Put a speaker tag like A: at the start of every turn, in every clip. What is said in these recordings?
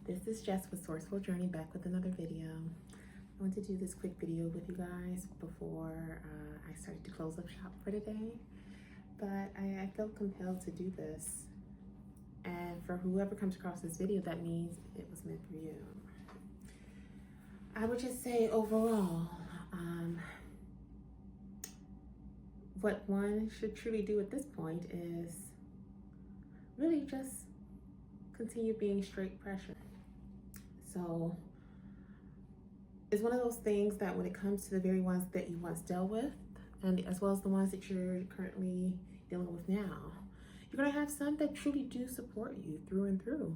A: This is Jess with Sourceful Journey, back with another video. I want to do this quick video with you guys before I started to close up shop for today. But I felt compelled to do this. And for whoever comes across this video, that means it was meant for you. I would just say overall, what one should truly do at this point is really just continue being straight pressure. So it's one of those things that when it comes to the very ones that you once dealt with, and as well as the ones that you're currently dealing with now, you're going to have some that truly do support you through and through,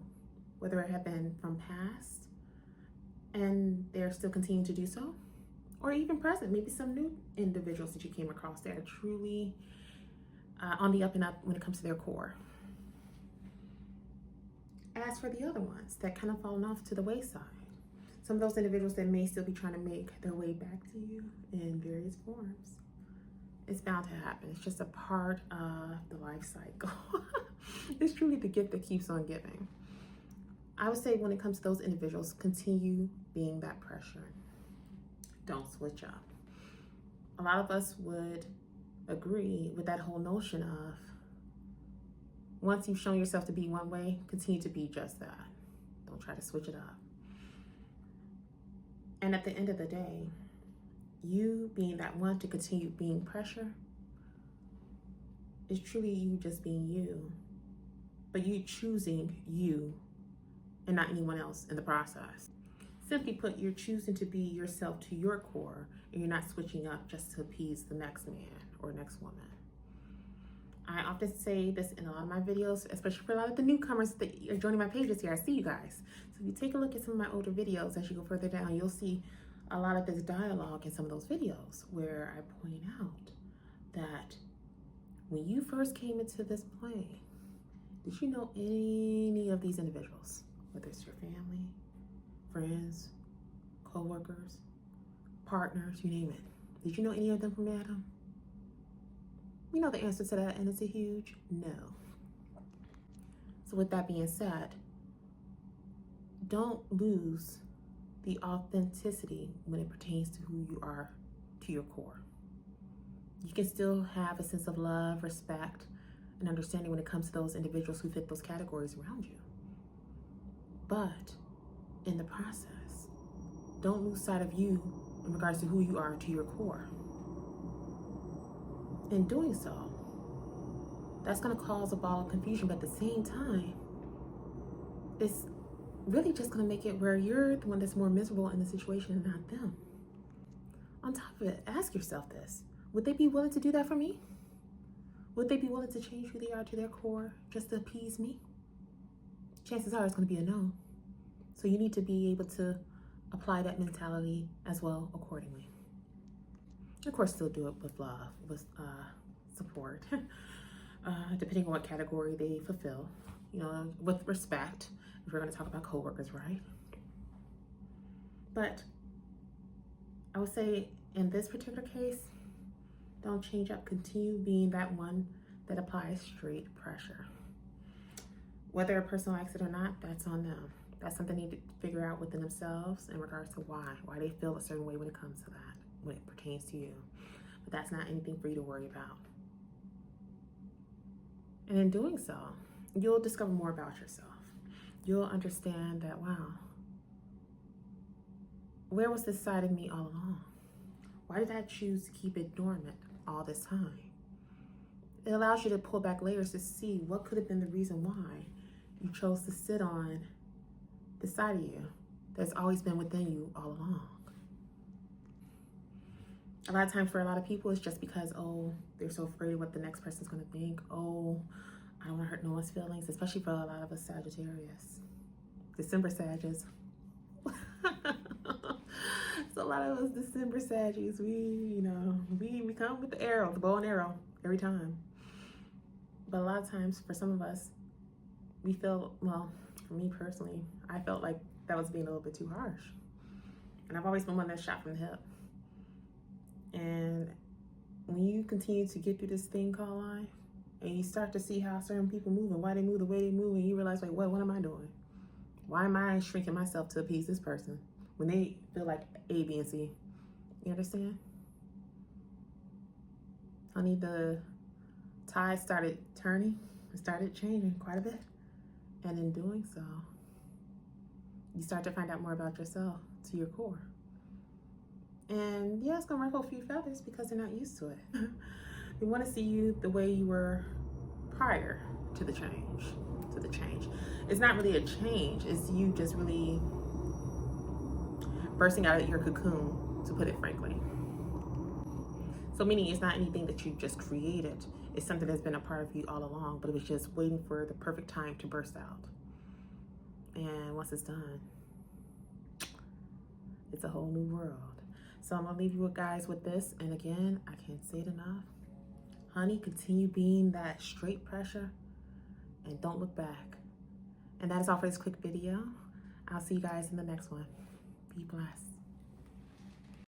A: whether it have been from past and they're still continuing to do so, or even present, maybe some new individuals that you came across that are truly on the up and up when it comes to their core. As for the other ones that kind of fallen off to the wayside, some of those individuals that may still be trying to make their way back to you in various forms, it's bound to happen. It's just a part of the life cycle. It's truly the gift that keeps on giving. I would say when it comes to those individuals, continue being that pressure. Don't switch up. A lot of us would agree with that whole notion of once you've shown yourself to be one way, continue to be just that. Don't try to switch it up. And at the end of the day, you being that one to continue being pressure is truly you just being you, but you choosing you and not anyone else in the process. Simply put, you're choosing to be yourself to your core, and you're not switching up just to appease the next man or next woman. I often say this in a lot of my videos, especially for a lot of the newcomers that are joining my pages here. I see you guys. So if you take a look at some of my older videos, as you go further down, you'll see a lot of this dialogue in some of those videos where I point out that when you first came into this plane, did you know any of these individuals? Whether it's your family, friends, co-workers, partners, you name it. Did you know any of them from Adam? You know the answer to that, and it's a huge no. So with that being said, don't lose the authenticity when it pertains to who you are to your core. You can still have a sense of love, respect, and understanding when it comes to those individuals who fit those categories around you. But in the process, don't lose sight of you in regards to who you are to your core. In doing so, that's going to cause a ball of confusion, but at the same time, it's really just going to make it where you're the one that's more miserable in the situation and not them. On top of it, ask yourself this: would they be willing to do that for me? Would they be willing to change who they are to their core just to appease me? Chances are it's going to be a no. So you need to be able to apply that mentality as well accordingly. Of course, still do it with love, with support, depending on what category they fulfill, with respect, if we're going to talk about coworkers, right? But I would say in this particular case, don't change up. Continue being that one that applies straight pressure. Whether a person likes it or not, that's on them. That's something they need to figure out within themselves in regards to why they feel a certain way when it comes to that, when it pertains to you. But that's not anything for you to worry about. And in doing so, you'll discover more about yourself. You'll understand that, wow, where was this side of me all along? Why did I choose to keep it dormant all this time? It allows you to pull back layers to see what could have been the reason why you chose to sit on the side of you that's always been within you all along. A lot of times for a lot of people, it's just because, they're so afraid of what the next person's going to think. I don't want to hurt no one's feelings, especially for a lot of us Sagittarius. December Sagittarius. So a lot of us December Sagittarius, we come with the arrow, the bow and arrow every time. But a lot of times for some of us, we feel, for me personally, I felt like that was being a little bit too harsh. And I've always been one that's shot from the hip. And when you continue to get through this thing called life, and you start to see how certain people move and why they move the way they move, and you realize, what am I doing? Why am I shrinking myself to appease this person when they feel like A, B, and C? You understand? Honey, the tide started turning and started changing quite a bit. And in doing so, you start to find out more about yourself to your core. And yeah, it's gonna ruffle a few feathers because they're not used to it. They want to see you the way you were prior to the change. It's not really a change, it's you just really bursting out of your cocoon, to put it frankly. So meaning it's not anything that you just created, it's something that's been a part of you all along, but it was just waiting for the perfect time to burst out. And once it's done, it's a whole new world. So I'm gonna leave you guys with this, and again, I can't say it enough. Honey, continue being that straight pressure and don't look back. And that is all for this quick video. I'll see you guys in the next one. Be blessed.